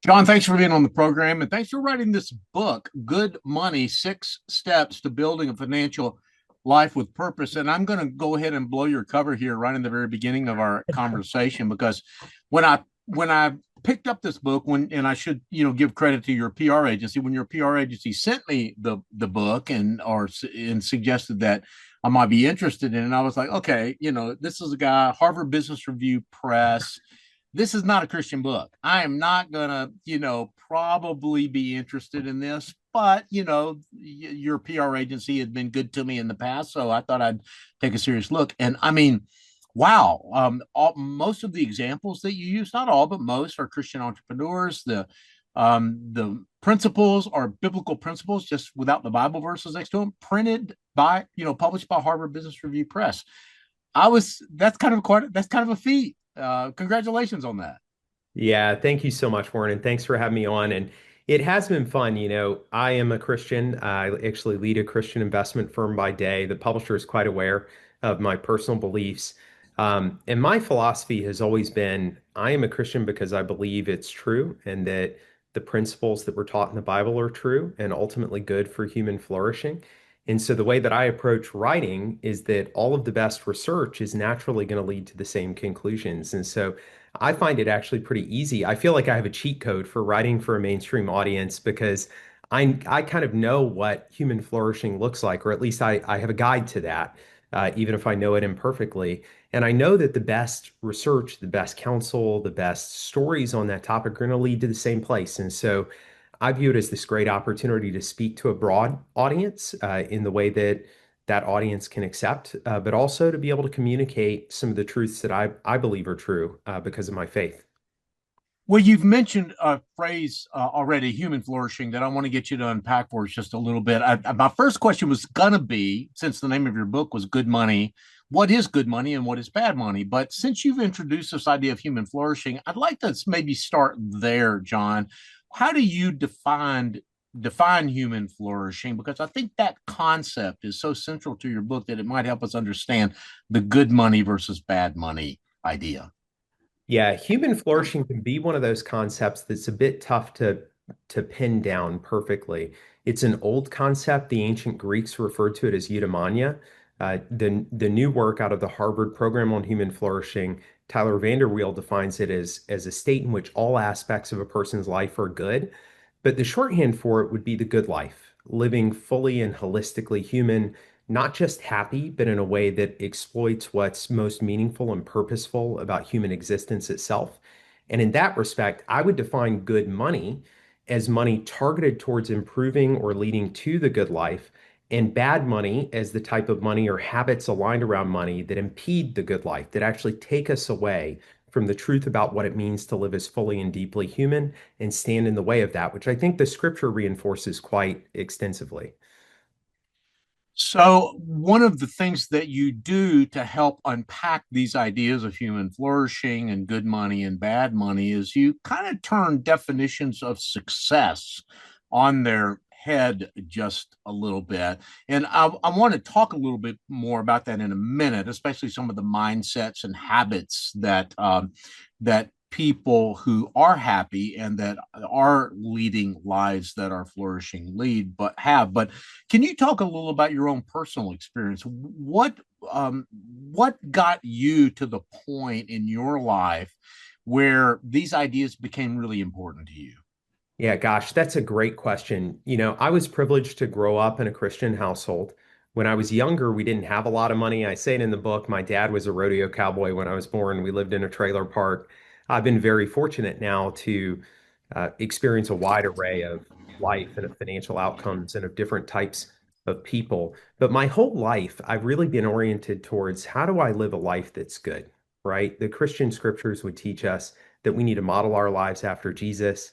John, thanks for being on the program and thanks for writing this book, Good Money: Six Steps to Building a Financial Life with Purpose. And I'm going to go ahead and blow your cover here right in the very beginning of our conversation because when I picked up this book and I should give credit to your PR agency when your PR agency sent me the book and suggested that I might be interested in it. I was like, okay, this is a guy, Harvard Business Review Press. This is not a Christian book. I am not gonna, probably be interested in this, but your PR agency had been good to me in the past, so I thought I'd take a serious look. And I mean, wow, most of the examples that you use, not all, but most, are Christian entrepreneurs. The principles are biblical principles, just without the Bible verses next to them, published by Harvard Business Review Press. That's kind of a feat. Congratulations on that. Yeah, thank you so much, Warren, and thanks for having me on. And it has been fun. I am a Christian. I actually lead a Christian investment firm by day. The publisher is quite aware of my personal beliefs. And my philosophy has always been I am a Christian because I believe it's true and that the principles that were taught in the Bible are true and ultimately good for human flourishing. And so the way that I approach writing is that all of the best research is naturally going to lead to the same conclusions. And so I find it actually pretty easy. I feel like I have a cheat code for writing for a mainstream audience because I kind of know what human flourishing looks like, or at least I have a guide to that, even if I know it imperfectly. And I know that the best research, the best counsel, the best stories on that topic are going to lead to the same place. And so I view it as this great opportunity to speak to a broad audience in the way that that audience can accept, but also to be able to communicate some of the truths that I believe are true because of my faith. Well, you've mentioned a phrase already, human flourishing, that I want to get you to unpack for us just a little bit. My first question was going to be, since the name of your book was Good Money, what is good money and what is bad money? But since you've introduced this idea of human flourishing, I'd like to maybe start there, John. How do you define human flourishing? Because I think that concept is so central to your book that it might help us understand the good money versus bad money idea. Yeah, human flourishing can be one of those concepts that's a bit tough to pin down perfectly. It's an old concept. The ancient Greeks referred to it as eudaimonia. The new work out of the Harvard Program on Human Flourishing, Tyler Vanderweel defines it as a state in which all aspects of a person's life are good. But the shorthand for it would be the good life, living fully and holistically human, not just happy, but in a way that exploits what's most meaningful and purposeful about human existence itself. And in that respect, I would define good money as money targeted towards improving or leading to the good life, and bad money as the type of money or habits aligned around money that impede the good life, that actually take us away from the truth about what it means to live as fully and deeply human and stand in the way of that, which I think the scripture reinforces quite extensively. So, one of the things that you do to help unpack these ideas of human flourishing and good money and bad money is you kind of turn definitions of success on their head just a little bit. And I want to talk a little bit more about that in a minute, especially some of the mindsets and habits that people who are happy and that are leading lives that are flourishing but can you talk a little about your own personal experience? What got you to the point in your life where these ideas became really important to you? Yeah, gosh, that's a great question. I was privileged to grow up in a Christian household. When I was younger, we didn't have a lot of money. I say it in the book. My dad was a rodeo cowboy when I was born. We lived in a trailer park. I've been very fortunate now to experience a wide array of life and of financial outcomes and of different types of people. But my whole life, I've really been oriented towards how do I live a life that's good, right? The Christian scriptures would teach us that we need to model our lives after Jesus.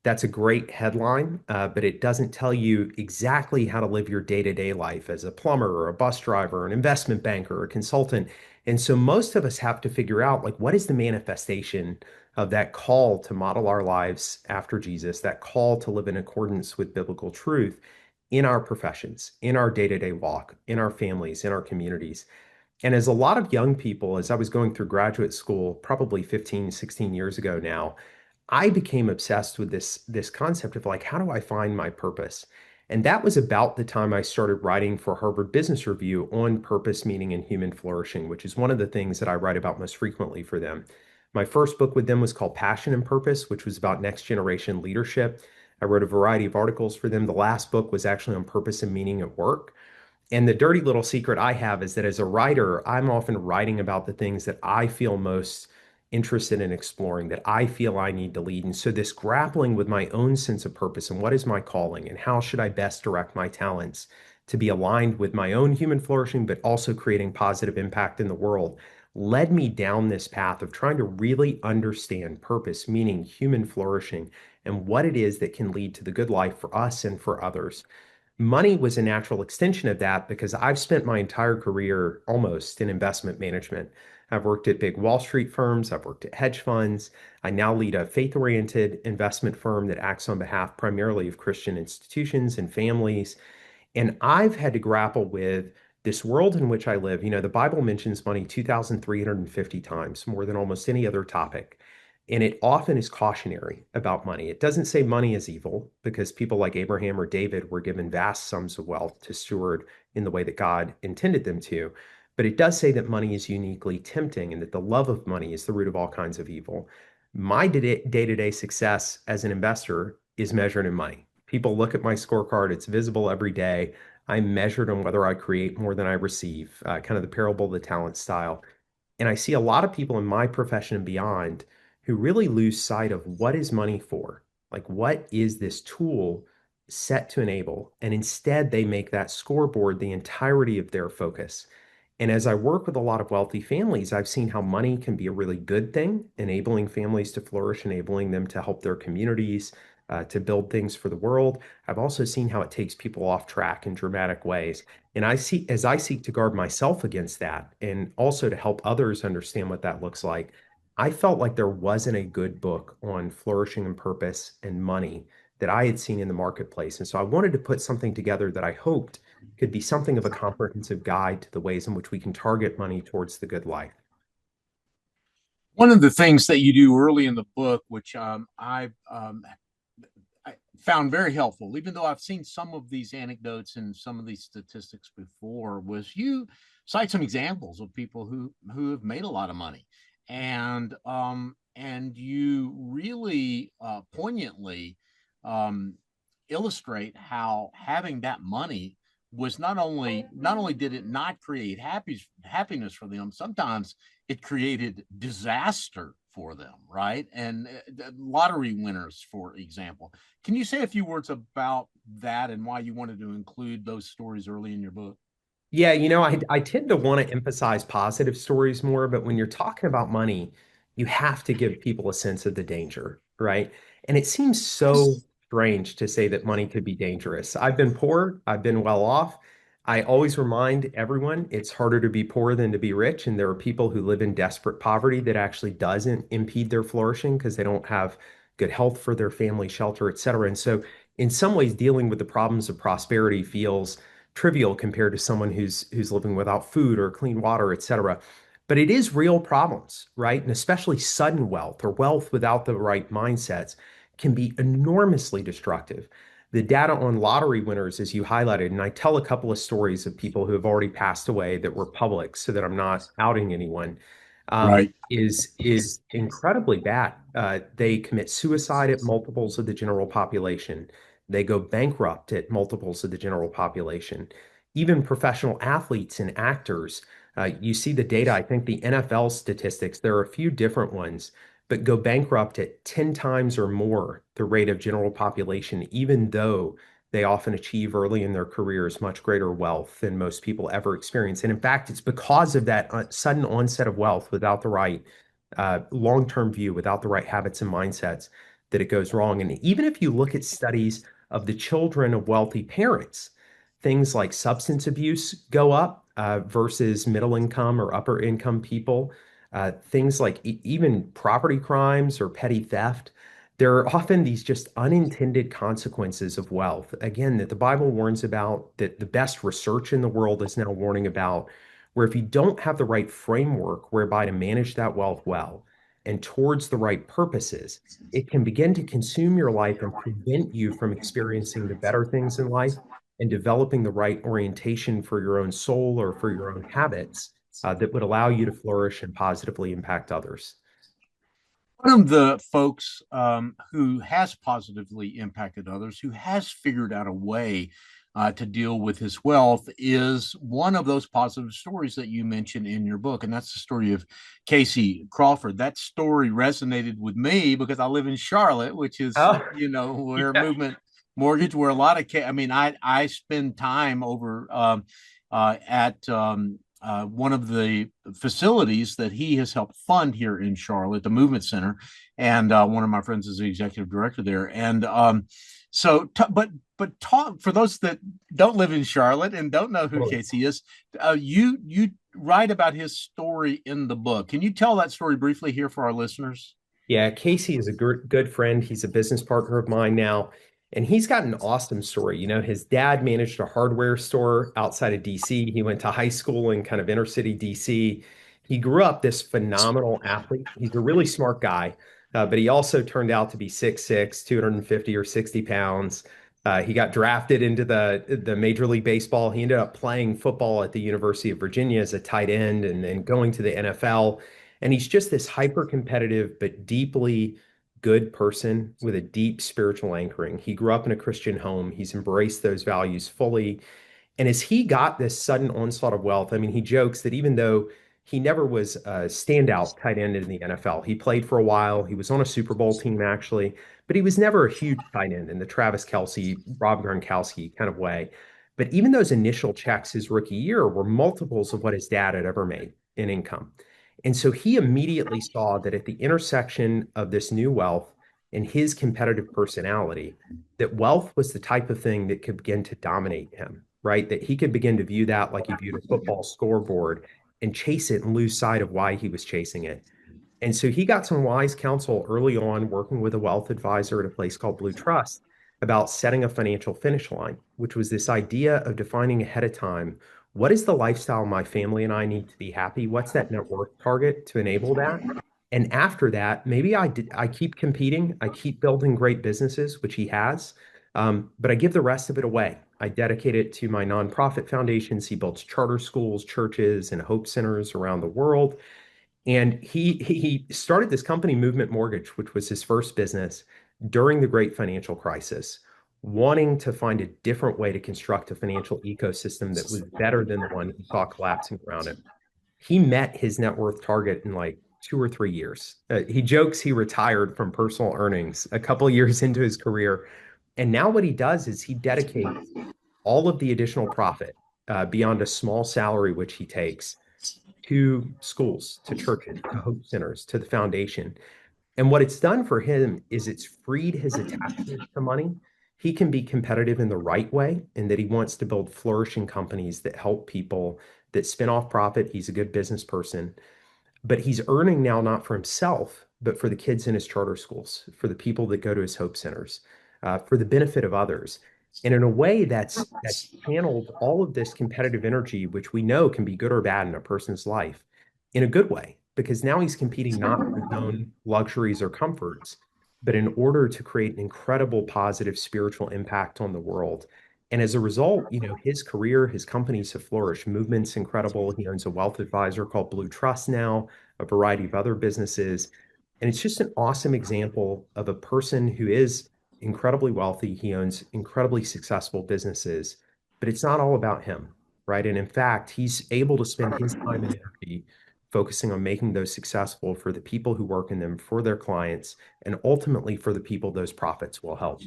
That's a great headline, but it doesn't tell you exactly how to live your day-to-day life as a plumber or a bus driver, or an investment banker, or a consultant. And so most of us have to figure out like what is the manifestation of that call to model our lives after Jesus, that call to live in accordance with biblical truth in our professions, in our day-to-day walk, in our families, in our communities. And as a lot of young people, as I was going through graduate school, probably 15, 16 years ago now, I became obsessed with this concept of like, how do I find my purpose? And that was about the time I started writing for Harvard Business Review on purpose, meaning, and human flourishing, which is one of the things that I write about most frequently for them. My first book with them was called Passion and Purpose, which was about next generation leadership. I wrote a variety of articles for them. The last book was actually on purpose and meaning at work. And the dirty little secret I have is that as a writer, I'm often writing about the things that I feel most interested in exploring, that I feel I need to lead. And so, this grappling with my own sense of purpose and what is my calling and how should I best direct my talents to be aligned with my own human flourishing, but also creating positive impact in the world, led me down this path of trying to really understand purpose, meaning human flourishing, and what it is that can lead to the good life for us and for others. Money was a natural extension of that because I've spent my entire career almost in investment management. I've worked at big Wall Street firms, I've worked at hedge funds. I now lead a faith-oriented investment firm that acts on behalf primarily of Christian institutions and families. And I've had to grapple with this world in which I live. The Bible mentions money 2,350 times, more than almost any other topic. And it often is cautionary about money. It doesn't say money is evil because people like Abraham or David were given vast sums of wealth to steward in the way that God intended them to. But it does say that money is uniquely tempting and that the love of money is the root of all kinds of evil. My day-to-day success as an investor is measured in money. People look at my scorecard, it's visible every day. I'm measured on whether I create more than I receive, kind of the parable of the talent style. And I see a lot of people in my profession and beyond who really lose sight of what is money for? Like, what is this tool set to enable? And instead, they make that scoreboard the entirety of their focus. And as I work with a lot of wealthy families, I've seen how money can be a really good thing, enabling families to flourish, enabling them to help their communities, to build things for the world. I've also seen how it takes people off track in dramatic ways. And as I seek to guard myself against that, and also to help others understand what that looks like, I felt like there wasn't a good book on flourishing and purpose and money that I had seen in the marketplace. And so I wanted to put something together that I hoped could be something of a comprehensive guide to the ways in which we can target money towards the good life. One of the things that you do early in the book, which I found very helpful, even though I've seen some of these anecdotes and some of these statistics before, was you cite some examples of people who have made a lot of money, and you really poignantly um, illustrate how having that money was not only did it not create happiness for them, sometimes it created disaster for them, right? And lottery winners, for example. Can you say a few words about that and why you wanted to include those stories early in your book? Yeah, I tend to want to emphasize positive stories more, but when you're talking about money, you have to give people a sense of the danger, right? And it seems so strange to say that money could be dangerous. I've been poor, I've been well off. I always remind everyone it's harder to be poor than to be rich, and there are people who live in desperate poverty that actually doesn't impede their flourishing because they don't have good health for their family, shelter, et cetera. And so, in some ways, dealing with the problems of prosperity feels trivial compared to someone who's living without food or clean water, et cetera. But it is real problems, right? And especially sudden wealth or wealth without the right mindsets can be enormously destructive. The data on lottery winners, as you highlighted, and I tell a couple of stories of people who have already passed away that were public so that I'm not outing anyone, Right. is incredibly bad. They commit suicide at multiples of the general population. They go bankrupt at multiples of the general population. Even professional athletes and actors, you see the data. I think the NFL statistics, there are a few different ones, but go bankrupt at 10 times or more the rate of general population, even though they often achieve early in their careers much greater wealth than most people ever experience. And in fact, it's because of that sudden onset of wealth without the right long-term view, without the right habits and mindsets, that it goes wrong. And even if you look at studies of the children of wealthy parents, things like substance abuse go up versus middle income or upper income people. Things like even property crimes or petty theft. There are often these just unintended consequences of wealth, again, that the Bible warns about, that the best research in the world is now warning about, where if you don't have the right framework whereby to manage that wealth well, and towards the right purposes, it can begin to consume your life and prevent you from experiencing the better things in life and developing the right orientation for your own soul or for your own habits that would allow you to flourish and positively impact others. One of the folks who has positively impacted others, who has figured out a way to deal with his wealth, is one of those positive stories that you mentioned in your book. And that's the story of Casey Crawford. That story resonated with me because I live in Charlotte, which is, Oh, where yeah. movement mortgage, where a lot of, I spend time over at one of the facilities that he has helped fund here in Charlotte, the Movement Center, and one of my friends is the executive director there. And but talk for those that don't live in Charlotte and don't know who Totally. Casey is. You write about his story in the book. Can you tell that story briefly here for our listeners? Yeah, Casey is a good friend. He's a business partner of mine now, and he's got an awesome story. His dad managed a hardware store outside of DC. He went to high school in kind of inner city DC. He grew up this phenomenal athlete. He's a really smart guy, but he also turned out to be 6'6", 250 or 60 pounds. He got drafted into the Major League Baseball. He ended up playing football at the University of Virginia as a tight end and then going to the NFL. And he's just this hyper competitive, but deeply good person with a deep spiritual anchoring. He grew up in a Christian home. He's embraced those values fully. And as he got this sudden onslaught of wealth, I mean, he jokes that even though he never was a standout tight end in the NFL, he played for a while. He was on a Super Bowl team, actually, but he was never a huge tight end in the Travis Kelce, Rob Gronkowski kind of way. But even those initial checks his rookie year were multiples of what his dad had ever made in income. And so he immediately saw that at the intersection of this new wealth and his competitive personality, that wealth was the type of thing that could begin to dominate him, right? That he could begin to view that like he viewed a football scoreboard and chase it and lose sight of why he was chasing it. And so he got some wise counsel early on working with a wealth advisor at a place called Blue Trust about setting a financial finish line, which was this idea of defining ahead of time what is the lifestyle my family and I need to be happy? What's that net worth target to enable that? And after that, maybe I keep competing, I keep building great businesses, which he has, but I give the rest of it away. I dedicate it to my nonprofit foundations. He builds charter schools, churches, and hope centers around the world. And he started this company, Movement Mortgage, which was his first business during the great financial crisis, wanting to find a different way to construct a financial ecosystem that was better than the one he saw collapsing around him. He met his net worth target in like 2 or 3 years. He jokes he retired from personal earnings a couple of years into his career. And now what he does is he dedicates all of the additional profit beyond a small salary, which he takes to schools, to churches, to hope centers, to the foundation. And what it's done for him is it's freed his attachment to money. He can be competitive in the right way, in that he wants to build flourishing companies that help people, that spin off profit. He's a good business person, but he's earning now not for himself, but for the kids in his charter schools, for the people that go to his hope centers, for the benefit of others. And in a way that's channeled all of this competitive energy, which we know can be good or bad in a person's life, in a good way, because now he's competing not for his own luxuries or comforts, but in order to create an incredible positive spiritual impact on the world. And as a result, his career, his companies have flourished. Movement's incredible. He owns a wealth advisor called Blue Trust now, a variety of other businesses. And it's just an awesome example of a person who is incredibly wealthy. He owns incredibly successful businesses, but it's not all about him, right? And in fact, he's able to spend his time and energy focusing on making those successful for the people who work in them, for their clients, and ultimately for the people those profits will help.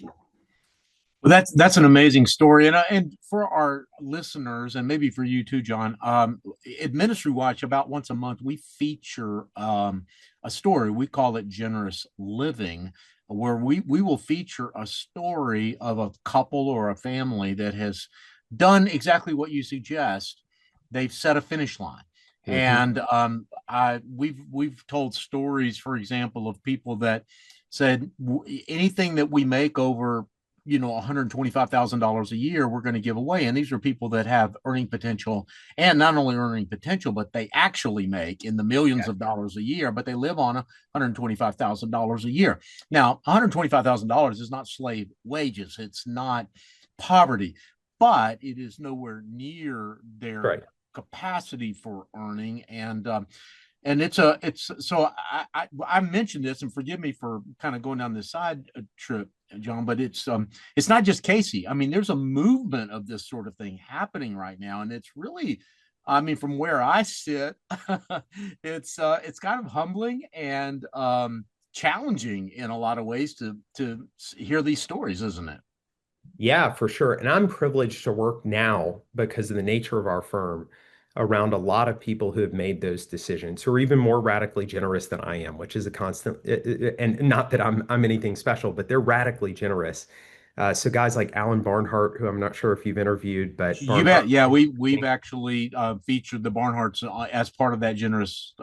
Well, that's an amazing story, and for our listeners, and maybe for you too, John. At Ministry Watch, about once a month, we feature a story. We call it Generous Living, where we will feature a story of a couple or a family that has done exactly what you suggest. They've set a finish line, Mhm. and we've told stories, for example, of people that said anything that we make over $125,000 a year we're going to give away. And these are people that have earning potential, and not only earning potential, but they actually make in the millions of dollars a year, but they live on $125,000 a year. Now, $125,000 is not slave wages. It's not poverty, but it is nowhere near their Right. capacity for earning. And it's so I mentioned this, and forgive me for kind of going down this side trip, John, but it's not just Casey. I mean, there's a movement of this sort of thing happening right now, and it's really, I mean, from where I sit, it's kind of humbling and challenging in a lot of ways to hear these stories, isn't it? Yeah, for sure. And I'm privileged to work now because of the nature of our firm around a lot of people who have made those decisions who are even more radically generous than I am, which is a constant, and not that I'm anything special, but they're radically generous. So guys like Alan Barnhart, who I'm not sure if you've interviewed, but You bet. Barnhart. Yeah, we've actually featured the Barnharts as part of that generous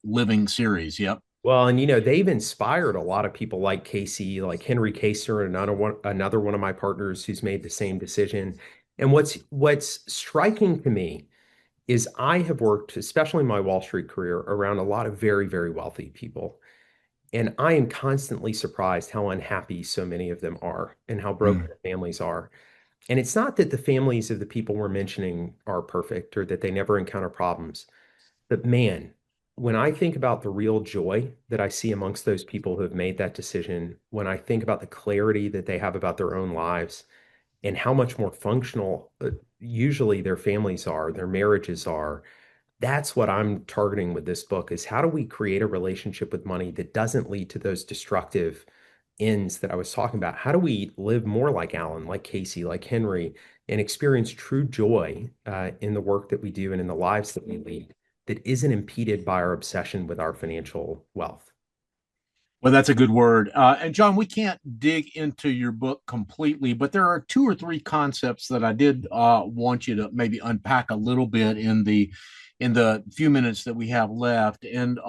living series. Yep. Well, and they've inspired a lot of people like Casey, like Henry Kaser, and another one of my partners who's made the same decision. And what's striking to me is I have worked, especially in my Wall Street career, around a lot of very, very wealthy people. And I am constantly surprised how unhappy so many of them are and how broken Mm. the families are. And it's not that the families of the people we're mentioning are perfect or that they never encounter problems. But man, when I think about the real joy that I see amongst those people who have made that decision, when I think about the clarity that they have about their own lives and how much more functional usually their families are, their marriages are, that's what I'm targeting with this book is how do we create a relationship with money that doesn't lead to those destructive ends that I was talking about? How do we live more like Alan, like Casey, like Henry, and experience true joy in the work that we do and in the lives that we lead that isn't impeded by our obsession with our financial wealth? Well, that's a good word. And John, we can't dig into your book completely, but there are two or three concepts that I did want you to maybe unpack a little bit in the few minutes that we have left. And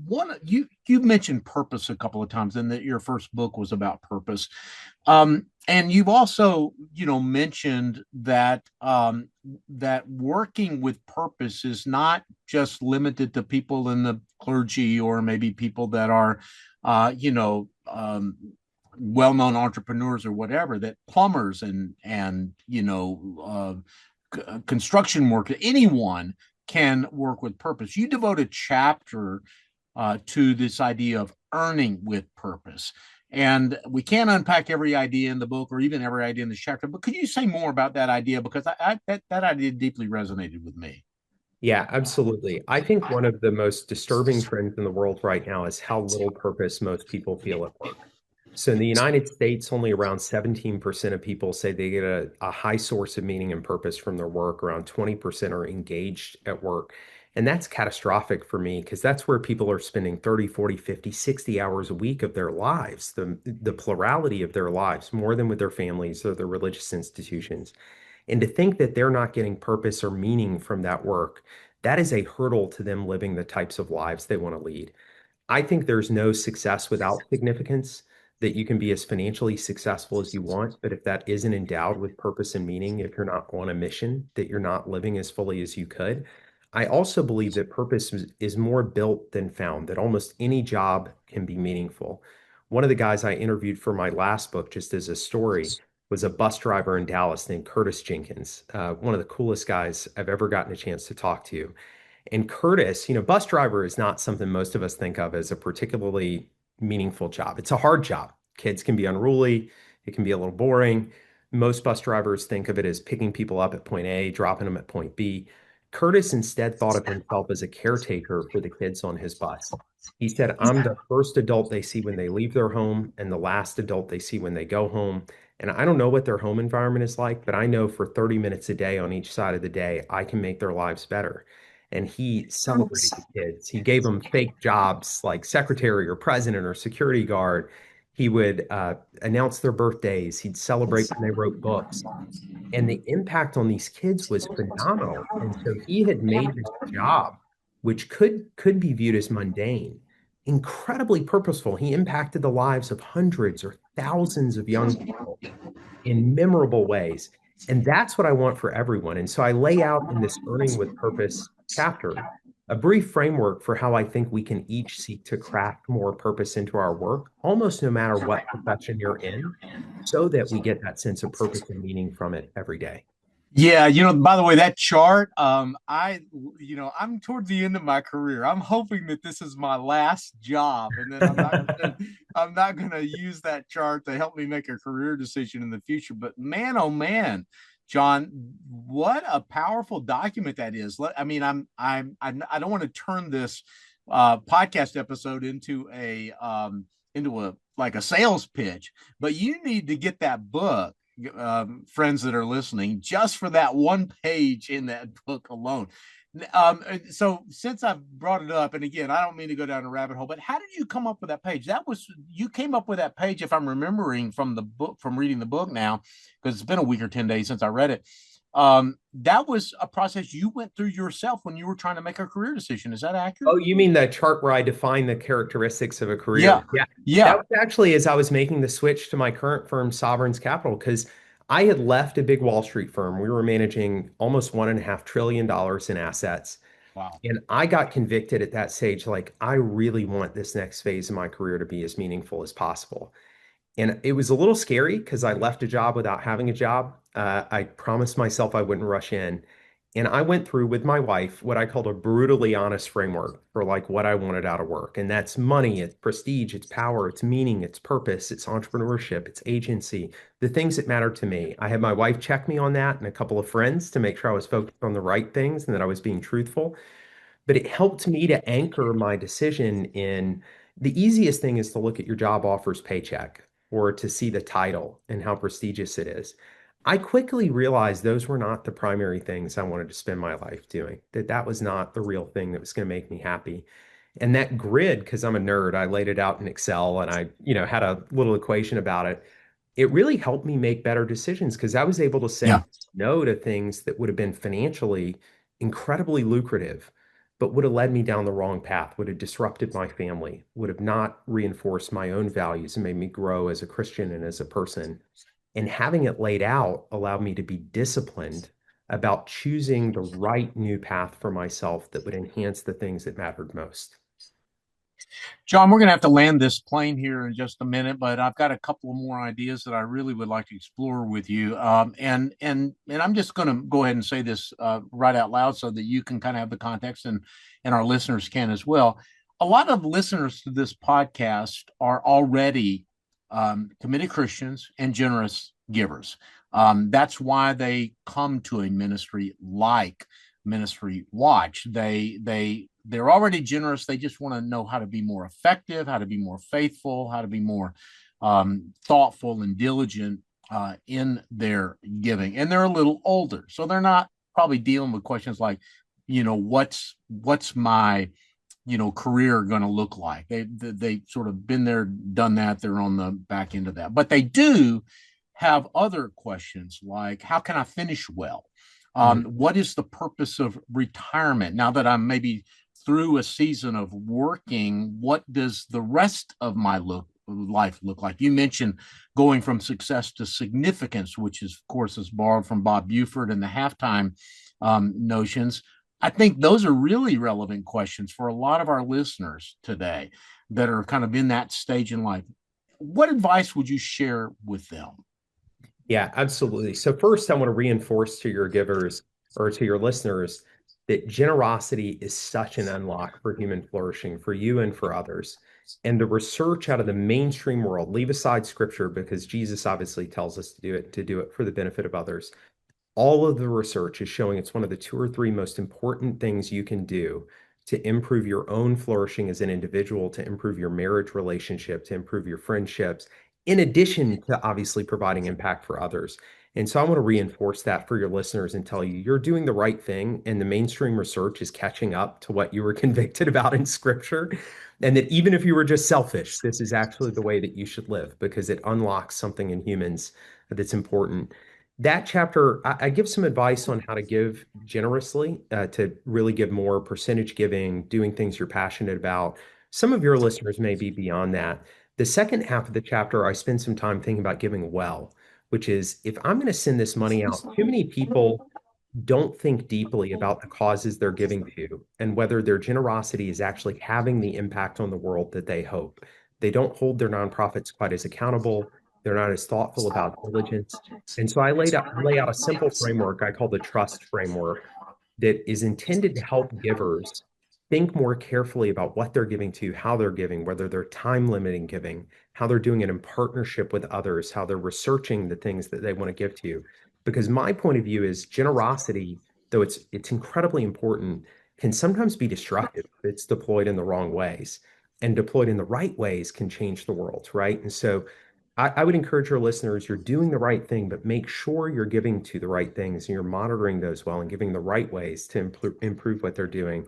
one, you mentioned purpose a couple of times, and that your first book was about purpose. And you've also, mentioned that working with purpose is not just limited to people in the clergy or maybe people that are well-known entrepreneurs or whatever, that plumbers and construction workers, anyone can work with purpose. You devote a chapter to this idea of earning with purpose. And we can't unpack every idea in the book or even every idea in the chapter, but could you say more about that idea? Because that idea deeply resonated with me. Yeah, absolutely. I think one of the most disturbing trends in the world right now is how little purpose most people feel at work. So in the United States, only around 17% of people say they get a high source of meaning and purpose from their work. Around 20% are engaged at work. And that's catastrophic for me because that's where people are spending 30, 40, 50, 60 hours a week of their lives, the plurality of their lives, more than with their families or their religious institutions. And to think that they're not getting purpose or meaning from that work, that is a hurdle to them living the types of lives they want to lead. I think there's no success without significance, that you can be as financially successful as you want, but if that isn't endowed with purpose and meaning, if you're not on a mission, that you're not living as fully as you could. I also believe that purpose is more built than found, that almost any job can be meaningful. One of the guys I interviewed for my last book, just as a story, was a bus driver in Dallas named Curtis Jenkins, one of the coolest guys I've ever gotten a chance to talk to. And Curtis, bus driver is not something most of us think of as a particularly meaningful job. It's a hard job. Kids can be unruly, it can be a little boring. Most bus drivers think of it as picking people up at point A, dropping them at point B. Curtis instead thought of himself as a caretaker for the kids on his bus. He said, I'm the first adult they see when they leave their home and the last adult they see when they go home. And I don't know what their home environment is like, but I know for 30 minutes a day on each side of the day, I can make their lives better. And he celebrated the kids. He gave them fake jobs like secretary or president or security guard. He would announce their birthdays. He'd celebrate when they wrote books. And the impact on these kids was phenomenal. And so he had made this job, which could be viewed as mundane, incredibly purposeful. He impacted the lives of hundreds or thousands of young people. in memorable ways. And that's what I want for everyone. And so I lay out in this Earning with Purpose chapter a brief framework for how I think we can each seek to craft more purpose into our work, almost no matter what profession you're in, so that we get that sense of purpose and meaning from it every day. Yeah, by the way, that chart, I'm toward the end of my career. I'm hoping that this is my last job, and then I'm not gonna use that chart to help me make a career decision in the future. But man, oh man, John, what a powerful document that is. I don't want to turn this podcast episode into a like a sales pitch, but you need to get that book, friends that are listening, just for that one page in that book alone. So since I've brought it up, and again, I don't mean to go down a rabbit hole, but how did you come up with that page? You came up with that page, if I'm remembering from the book, from reading the book now, because it's been a week or 10 days since I read it. That was a process you went through yourself when you were trying to make a career decision. Is that accurate? Oh, you mean the chart where I define the characteristics of a career? Yeah. Yeah. That Yeah. was actually as I was making the switch to my current firm, Sovereign's Capital, because I had left a big Wall Street firm. We were managing almost $1.5 trillion in assets. Wow. And I got convicted at that stage, like, I really want this next phase of my career to be as meaningful as possible. And it was a little scary because I left a job without having a job. I promised myself I wouldn't rush in. And I went through with my wife what I called a brutally honest framework for like what I wanted out of work. And that's money, it's prestige, it's power, it's meaning, it's purpose, it's entrepreneurship, it's agency, the things that matter to me. I had my wife check me on that and a couple of friends to make sure I was focused on the right things and that I was being truthful. But it helped me to anchor my decision in the easiest thing is to look at your job offer's paycheck or to see the title and how prestigious it is. I quickly realized those were not the primary things I wanted to spend my life doing, that was not the real thing that was going to make me happy. And that grid, because I'm a nerd, I laid it out in Excel and I, had a little equation about it. It really helped me make better decisions because I was able to Yeah. say no to things that would have been financially incredibly lucrative, but would have led me down the wrong path, would have disrupted my family, would have not reinforced my own values and made me grow as a Christian and as a person. And having it laid out allowed me to be disciplined about choosing the right new path for myself that would enhance the things that mattered most. John, we're going to have to land this plane here in just a minute, but I've got a couple of more ideas that I really would like to explore with you. And I'm just going to go ahead and say this right out loud so that you can kind of have the context, and our listeners can as well. A lot of listeners to this podcast are already committed Christians and generous givers. That's why they come to a ministry like MinistryWatch. They're already generous. They just want to know how to be more effective, how to be more faithful, how to be more thoughtful and diligent in their giving. And they're a little older, so they're not probably dealing with questions like, what's my career going to look like. They sort of been there, done that. They're on the back end of that, but they do have other questions like, how can I finish well? What is the purpose of retirement now that I'm maybe through a season of working? What does the rest of my life look like? You mentioned going from success to significance, which is, of course, is borrowed from Bob Buford and the halftime notions. I think those are really relevant questions for a lot of our listeners today that are kind of in that stage in life. What advice would you share with them? Yeah, absolutely. So first, I want to reinforce to your givers or to your listeners that generosity is such an unlock for human flourishing for you and for others. And the research out of the mainstream world, leave aside scripture because Jesus obviously tells us to do it for the benefit of others. All of the research is showing it's one of the 2 or 3 most important things you can do to improve your own flourishing as an individual, to improve your marriage relationship, to improve your friendships, in addition to obviously providing impact for others. And so I want to reinforce that for your listeners and tell you you're doing the right thing, and the mainstream research is catching up to what you were convicted about in scripture. And that even if you were just selfish, this is actually the way that you should live because it unlocks something in humans that's important. That chapter, I give some advice on how to give generously, to really give more percentage giving, doing things you're passionate about. Some of your listeners may be beyond that. The second half of the chapter, I spend some time thinking about giving well, which is if I'm going to send this money out, too many people don't think deeply about the causes they're giving to and whether their generosity is actually having the impact on the world that they hope. They don't hold their nonprofits quite as accountable. They're not as thoughtful about diligence. And so I lay out a simple framework I call the trust framework that is intended to help givers think more carefully about what they're giving to, how they're giving, whether they're time limiting giving, how they're doing it in partnership with others, how they're researching the things that they want to give to you. Because my point of view is generosity, though it's incredibly important, can sometimes be destructive if it's deployed in the wrong ways. And deployed in the right ways can change the world, right? And so I would encourage your listeners, you're doing the right thing, but make sure you're giving to the right things and you're monitoring those well and giving the right ways to improve what they're doing.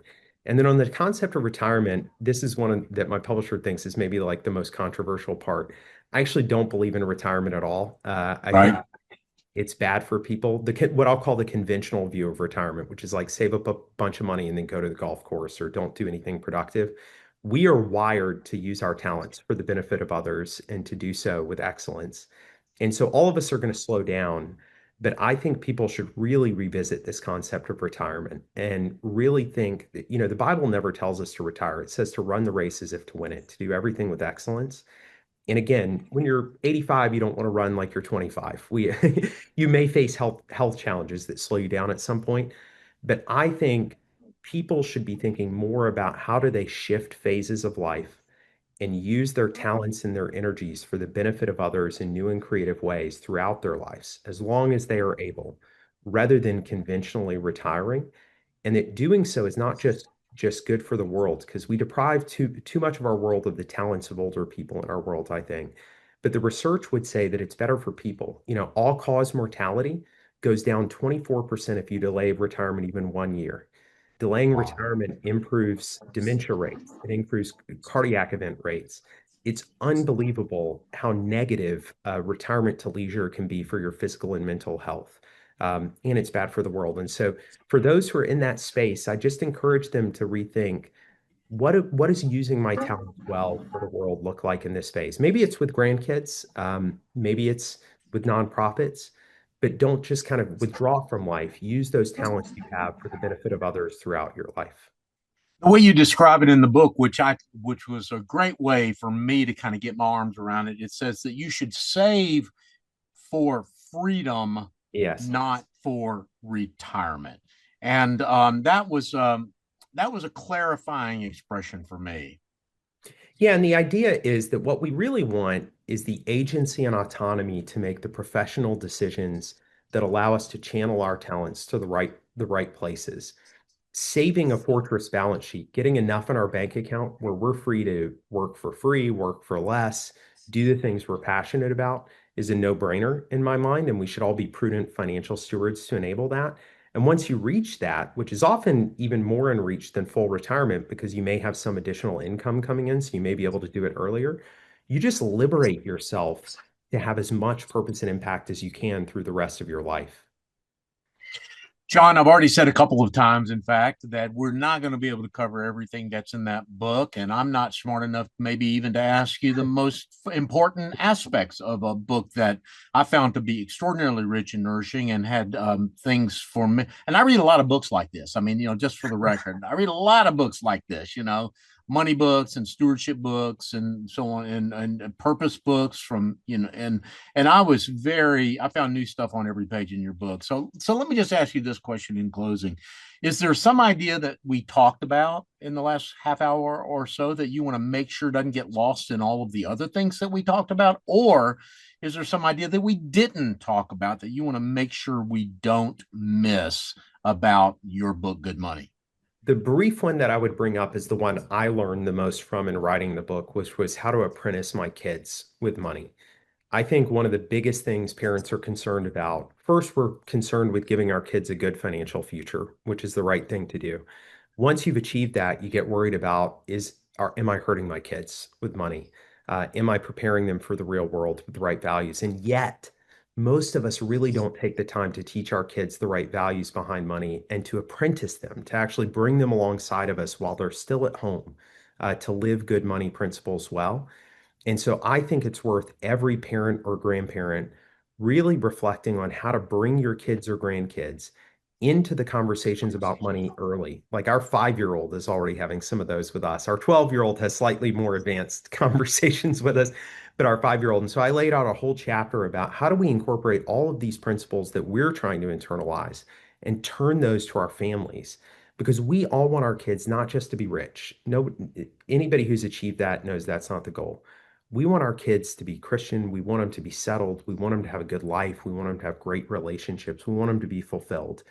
And then on the concept of retirement, this is that my publisher thinks is maybe like the most controversial part. I actually don't believe in retirement at all. I think Right. it's bad for people. What I'll call the conventional view of retirement, which is like save up a bunch of money and then go to the golf course or don't do anything productive. We are wired to use our talents for the benefit of others and to do so with excellence. And so all of us are going to slow down, but I think people should really revisit this concept of retirement and really think that, the Bible never tells us to retire. It says to run the race as if to win it, to do everything with excellence. And again, when you're 85, you don't want to run like you're 25. You may face health challenges that slow you down at some point, but I think people should be thinking more about how do they shift phases of life and use their talents and their energies for the benefit of others in new and creative ways throughout their lives, as long as they are able, rather than conventionally retiring. And that doing so is not just good for the world, because we deprive too much of our world of the talents of older people in our world, I think. But the research would say that it's better for people. All-cause mortality goes down 24% if you delay retirement even 1 year. Delaying Wow. retirement improves dementia rates. It improves cardiac event rates. It's unbelievable how negative retirement to leisure can be for your physical and mental health. And it's bad for the world. And so for those who are in that space, I just encourage them to rethink what is using my talents well for the world look like in this space. Maybe it's with grandkids, maybe it's with nonprofits, but don't just kind of withdraw from life. Use those talents you have for the benefit of others throughout your life. The way you describe it in the book, which was a great way for me to kind of get my arms around it, it says that you should save for freedom, Yes. not for retirement. And that was a clarifying expression for me. Yeah, and the idea is that what we really want is the agency and autonomy to make the professional decisions that allow us to channel our talents to the right places. Saving a fortress balance sheet, getting enough in our bank account where we're free to work for free, work for less, do the things we're passionate about is a no-brainer in my mind, and we should all be prudent financial stewards to enable that. And once you reach that, which is often even more in reach than full retirement because you may have some additional income coming in, so you may be able to do it earlier, you just liberate yourself to have as much purpose and impact as you can through the rest of your life. John, I've already said a couple of times, in fact, that we're not going to be able to cover everything that's in that book. And I'm not smart enough, maybe even to ask you the most important aspects of a book that I found to be extraordinarily rich and nourishing and had things for me. And I read a lot of books like this. I mean, just for the record, I read a lot of books like this, money books and stewardship books and so on and purpose books from and I found new stuff on every page in your book. So let me just ask you this question in closing. Is there some idea that we talked about in the last half hour or so that you want to make sure doesn't get lost in all of the other things that we talked about? Or is there some idea that we didn't talk about that you want to make sure we don't miss about your book, Good Money? The brief one that I would bring up is the one I learned the most from in writing the book, which was how to apprentice my kids with money. I think one of the biggest things parents are concerned about, first, we're concerned with giving our kids a good financial future, which is the right thing to do. Once you've achieved that, you get worried about am I hurting my kids with money? Am I preparing them for the real world with the right values? And yet, most of us really don't take the time to teach our kids the right values behind money and to apprentice them, to actually bring them alongside of us while they're still at home, to live good money principles well. And so I think it's worth every parent or grandparent really reflecting on how to bring your kids or grandkids into the conversations about money early. Like our 5-year-old is already having some of those with us. Our 12-year-old has slightly more advanced conversations with us, but our 5-year-old. And so I laid out a whole chapter about how do we incorporate all of these principles that we're trying to internalize and turn those to our families. Because we all want our kids not just to be rich. No, anybody who's achieved that knows that's not the goal. We want our kids to be Christian. We want them to be settled. We want them to have a good life. We want them to have great relationships. We want them to be fulfilled.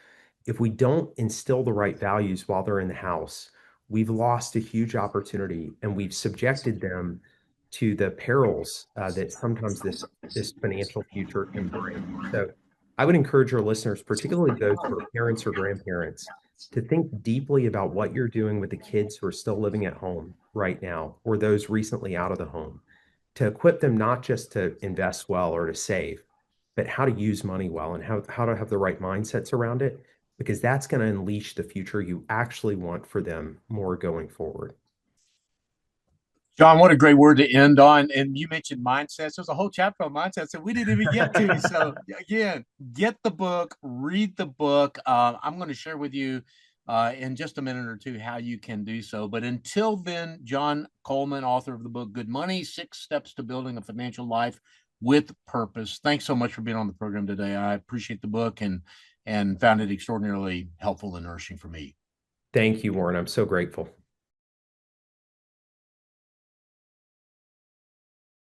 If we don't instill the right values while they're in the house, we've lost a huge opportunity and we've subjected them to the perils that sometimes this financial future can bring. So I would encourage our listeners, particularly those who are parents or grandparents, to think deeply about what you're doing with the kids who are still living at home right now or those recently out of the home, to equip them not just to invest well or to save, but how to use money well and how to have the right mindsets around it, because that's going to unleash the future you actually want for them more going forward. John, what a great word to end on. And you mentioned mindsets. There's a whole chapter on mindsets that we didn't even get to. So, again, get the book, read the book. I'm going to share with you in just a minute or two how you can do so. But until then, John Coleman, author of the book Good Money, 6 Steps to Building a Financial Life with Purpose. Thanks so much for being on the program today. I appreciate the book and found it extraordinarily helpful and nourishing for me. Thank you, Warren. I'm so grateful.